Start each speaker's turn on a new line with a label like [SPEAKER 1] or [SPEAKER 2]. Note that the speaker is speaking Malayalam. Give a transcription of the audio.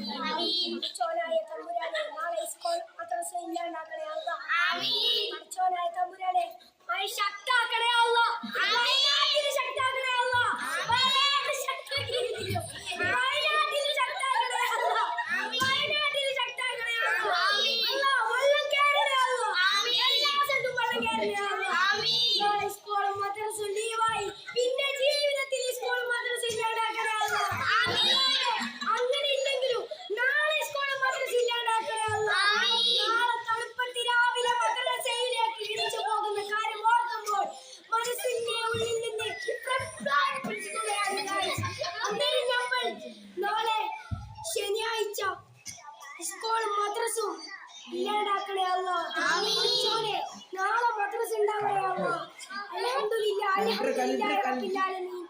[SPEAKER 1] പഠിച്ചോനായ തമ്പുരാനെ നാളെ സ്കൂൾ മദ്രസ ഇല്ലാണ്ടാക്കണേ അല്ലാ. പഠിച്ചോനായ തമ്പുരാനെ ശക്താക്കണേ അല്ലാ. വയനാട്ടിൽ ശക്താക്കണേ അല്ലാ. വയനാട്ടിൽ ശക്താക്കിയിരിക്കും. വയനാട്ടിൽ ശക്താക്കണേ അല്ലാ. വയനാട്ടിൽ ശക്താക്കണേ അല്ലാ. അല്ലാ വെള്ളം കേറണേ അല്ലാ. എല്ലാ സ്ഥലത്തും വെള്ളം കേറണേ അല്ലാ. നാളെ സ്കൂൾ മദ്രസ ലീവായി പിന്നെ ജീവിതത്തിൽ സ്കൂൾ മദ്രസ ഇല്ലാണ്ടാക്കണേ അല്ലാ. അങ്ങനെ ഇല്ലെങ്കിലും നാളെ സ്കൂൾ മദ്രസ ഇല്ലാണ്ടാക്കണേ അല്ലാ. നാളെ തണുപ്പത്ത് രാവിലെ മദ്രസയിലേക്ക് തിരിച്ചു പോകുന്ന കാര്യം ഓർക്കുമ്പോൾ മനസ്സിന്റെ ഉള്ളിൽ നിന്ന് പിടിക്കുകയാണ്. അങ്ങനെ നമ്മൾ നാളെ ശനിയാഴ്ച സ്കൂൾ മദ്രസും ഇല്ലാണ്ടാക്കണേ അല്ലാ. നാളെ മദ്രസ ഉണ്ടാവണേ അല്ലാ. അൽഹംദുലില്ലാഹ് അൽഹംദുലില്ലാഹി റബ്ബിൽ ആലമീൻ.